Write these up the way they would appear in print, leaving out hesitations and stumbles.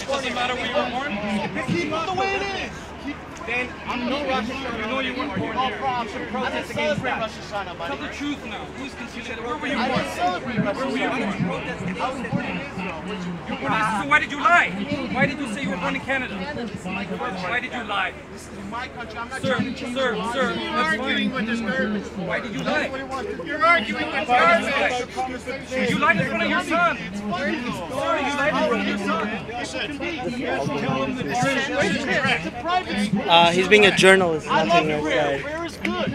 doesn't matter where you were born. Keep it the way it is. Then I'm no Rosh Hashanah. You know you weren't born here. You should protest against that. Tell the truth now. Who's concealing? Where were you born? I didn't celebrate Rosh Where were you born? Hashanah. I was born in Israel. So why did you lie? Why did you say you were born in Canada? Why did you lie? This is my country. I'm not Sir, trying to change sir, the law. sir, You're that's arguing with this garbage. Why did you lie? You're arguing with garbage. You lied in front of your son. Sir, you lied in front of your son. It's a private school. He's being a journalist. I love Nothing prayer. else. Prayer is good.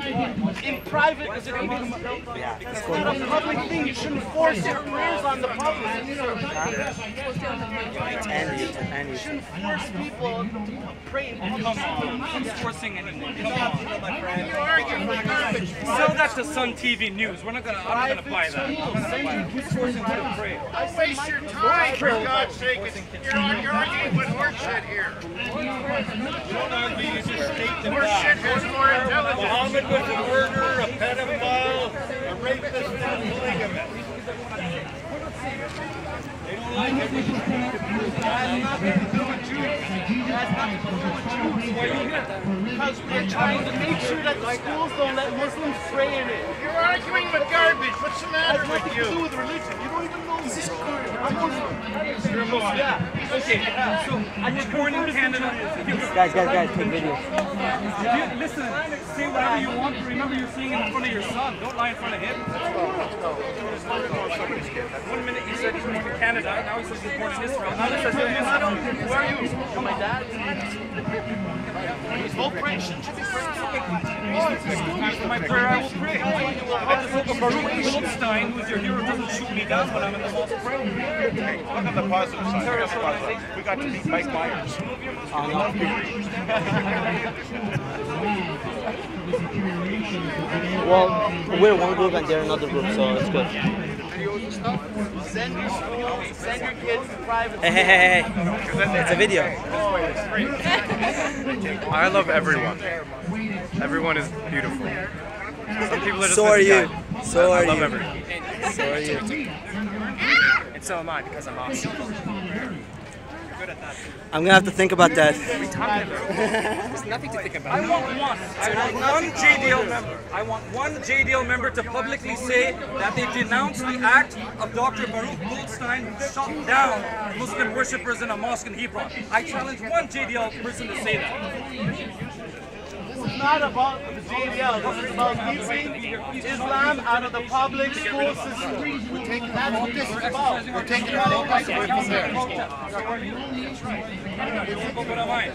In private, it's not a public thing. You shouldn't force your prayers on the public. You shouldn't force people to pray in public. Come on, who's forcing anything? Come on. You're arguing with garbage. Sell that to Sun TV News. I'm not gonna buy that. Who's forcing you to pray? Don't waste your time, for God's sake. You're arguing with horseshit here. Horseshit has more intelligence. Muhammad was a murderer, a pedophile, a rapist, and a polygamist. They don't like it. Because we're trying to make sure that the schools don't let Muslims pray in it. You're arguing with garbage. What's the matter with To do you? with religion. You don't even know this. I'm Muslim. You're a Muslim. Yeah. Okay, so I was born in Canada. Guys, take videos. Listen, say whatever you want, but remember you're saying it in front of your son. Don't lie in front of him. 1 minute he said he's born in Canada, now he says he's born in Israel. Now he says he's Muslim. Who are you? My dad. He's whole praying. Shouldn't you be praying? My prayer I will pray. I just hope Baruch Goldstein, who's your hero, doesn't shoot me down when I'm in the mosque praying. Look on the positive side. Look on the positive. We got to meet Mike Myers. Well, we're one group and they're another group, so it's good. Send your kids to private. Hey. It's a video. I love everyone. Everyone is beautiful. Some people are just So are you. So I are love you. everyone. So are you. And so am I because I'm awesome. I'm gonna have to think about that. There's nothing to think about. I want one JDL member. I want one JDL member to publicly say that they denounce the act of Dr. Baruch Goldstein who shot down Muslim worshippers in a mosque in Hebron. I challenge one JDL person to say that. This is not about the JDL. This is about keeping Islam out of the public school system. That's what this is about. We're taking our focus away from there. What am I?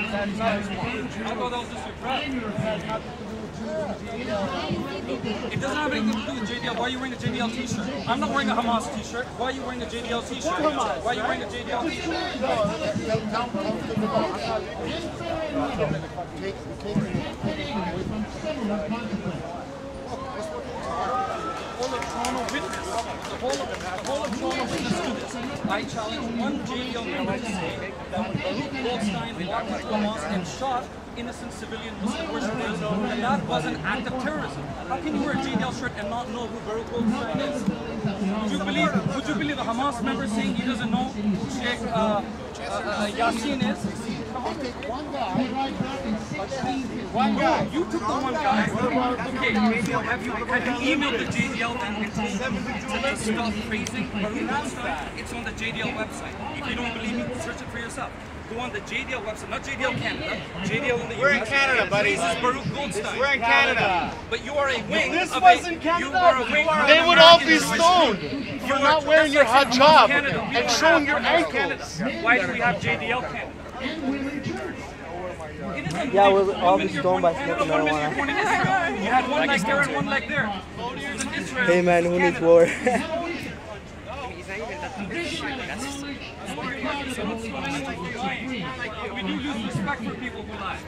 I thought that was just your pride. It doesn't have anything to do with JDL. Why are you wearing a JDL t-shirt? I'm not wearing a Hamas t-shirt. Why are you wearing a JDL t-shirt? Why are you wearing a JDL t-shirt? The whole of Toronto witness to this. I challenge one JDL member to say that when Baruch Goldstein walked into the mosque and shot innocent civilian Muslim worshippers, that was an act of terrorism. How can you wear a JDL shirt and not know who Baruch Goldstein is? Would you believe a Hamas member saying he doesn't know who Sheikh Yassin is? One guy. You took the one guy. Okay, have you emailed the JDL then and told them to stop praising Baruch Goldstein? It's on the JDL website. If you don't believe me, search it for yourself. Go on the JDL website, not JDL Canada, JDL in the US. We're in Canada, buddy. This is Baruch Goldstein. We're in Canada. But you are a wing This of was a, in Canada. You are a wing of They an would all American be Jewish stoned group. for not wearing your That's hijab Canada. We and don't showing have your Hamas ankles. Canada. Why do we have JDL Canada? Yeah, we'll all be stoned by smoking marijuana. You had one leg there and one leg there. Hey man, who needs war? He's not even that That's just We do lose respect for people who lie.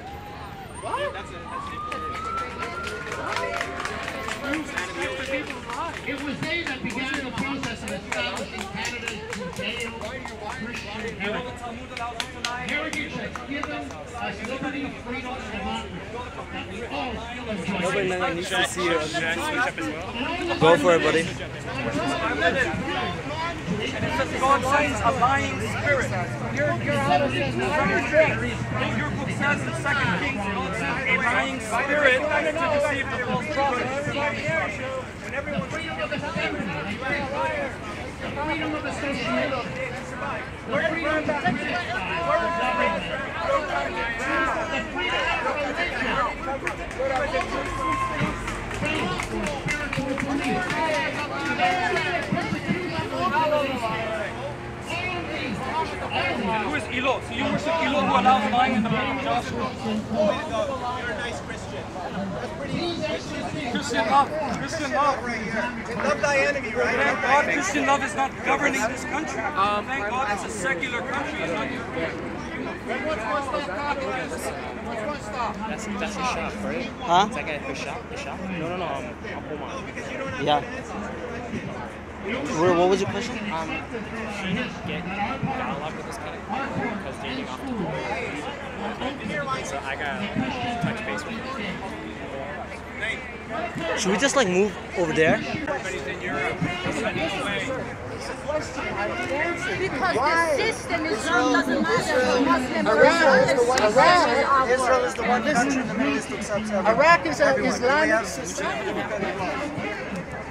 It was they that began the process of establishing Canada's Judeo-Christian You know the Talmud allows you to lie. Nobody needs to see you. Should I switch up as well? Go for it, buddy. And it says God sends a lying spirit. Your book says in 2 Kings, God sends a lying spirit to deceive the false prophets. Who is Elo? So you worship Elo who allows lying in the book of Joshua? You're a nice Christian. That's pretty Christian love. Christian love. love thy enemy, right? Thank God Christian love is not governing this country. Thank God it's a secular country. It's not That's a shop, right? Huh? Is that guy his shop? The shop? No, Akoma. Yeah. What was your question? Should he get dialogue with this guy? Because dating off the so I got touch base with him. Should we just like move over there? Because the system Islam doesn't matter for Muslim Israel is the one country in the Middle East accepts everyone. Iraq is an Islamic society.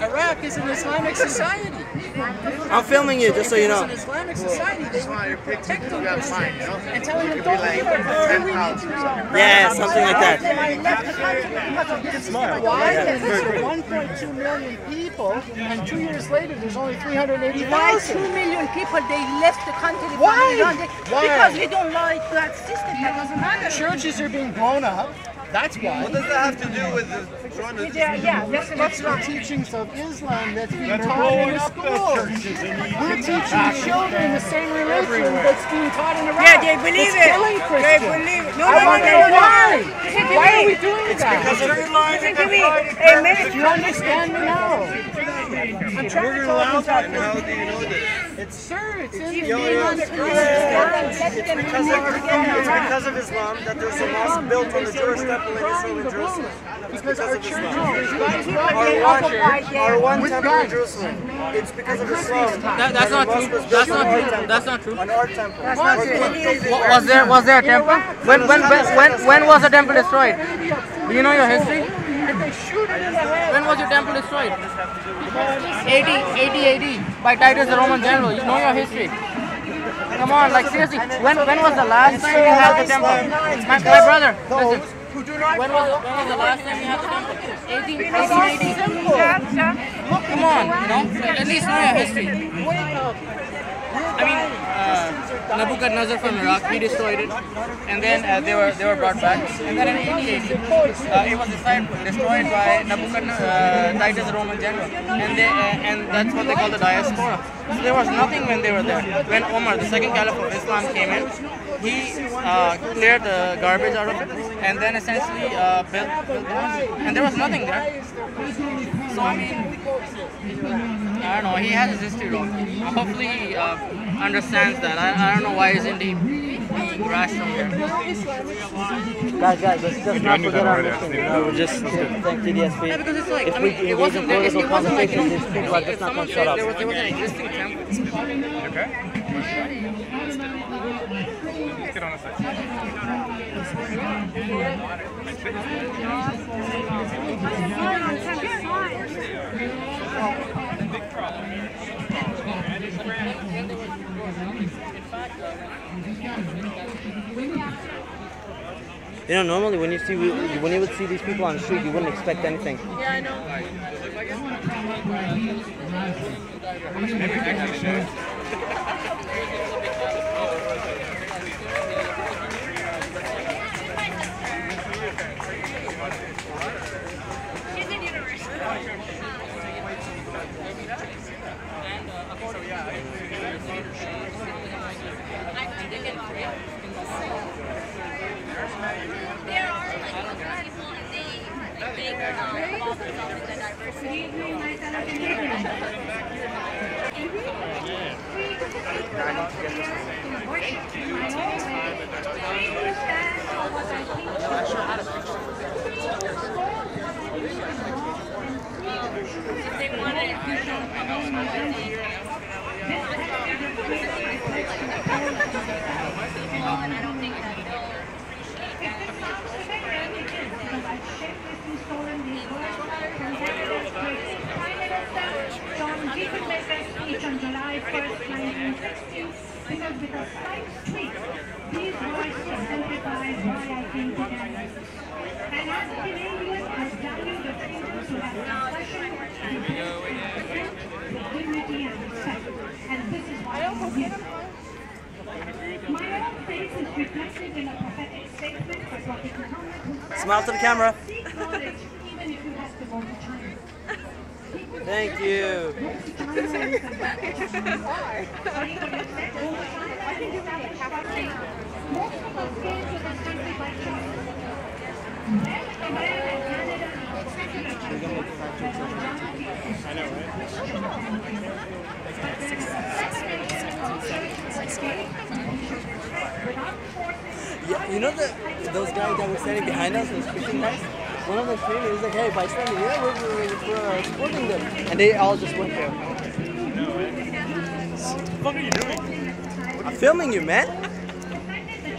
Iraq is an Islamic society. I'm filming you, just so you know. It's an Islamic society. They were protecting Christians and telling them don't leave it. Yeah, something like that. Why? Because there are 1.2 million people, and 2 years later there's only 380,000. Why 2 million people they left the country? Why? Because we don't like that system. That doesn't matter. Churches are being blown up. That's why. What does that have to do with the That's the teachings of Islam that's being taught in the schools. We're teaching children the same religion that's being taught in Iraq. Yeah, they believe it's it. killing They Christians. believe it. No, I want to know why. Listen to Why me. are we doing that? Listen to me. Hey, minute. Do you understand me now? I'm trying to talk about and how do you know this? Sir, it's in the It's because of Islam that there's a mosque built on the Jewish temple in Israel and Jerusalem. because our churches Our one temple in Jerusalem. It's because of Islam. That's not true. That's not true. That's not true. On our temple. Was there a temple? When was the temple destroyed? Do you know your history? When was your temple destroyed? 80 by Titus the Roman general. You know your history. Come on, like seriously. When was the last time you had the temple? My brother, listen. When was the last time you had the temple? 1880. Come on, you know, at least know your history. I mean, Nebuchadnezzar from Iraq, he destroyed it, and then they were brought back. And then in 1880, it was destroyed by Titus the Roman general, and that's what they call the diaspora. So there was nothing when they were there. When Omar, the second caliph of Islam, came in, he cleared the garbage out of it, and then essentially built the mosque. And there was nothing there. So I mean, I don't know. He has his history wrong. Hopefully he understands that. I don't know why isn't he being rational here. Guys, let's just not forget our mission. We're just thank TDSB. Yeah, because it's like, If I we mean, it engage wasn't in there. It political wasn't like conversations, these people are if just not someone going to shut said up. there was an existing temple. Okay. Let's get on the side. You know, normally when you would see these people on the street, you wouldn't expect anything. Yeah, I know. Maybe actually should. She's in university. There are like other people and they focus on the diversity. I need to get this one. On July 1st, 1960, because with a slight tweak, these words exemplifies why I came to Canada. And as a Canadian, I value the freedom to have discussion, debate, with dignity and respect. And this is why I'm here. My own faith is reflected in a prophetic statement by Prophet Muhammad, who said, Smile to the camera. seek knowledge even if you have to go to China. Thank you. Yeah, you know those guys that were standing behind us, those Christian guys? One of them came and he was like, hey, bystander, yeah, we're supporting them. And they all just went there. What the fuck are you doing? I'm filming you, man.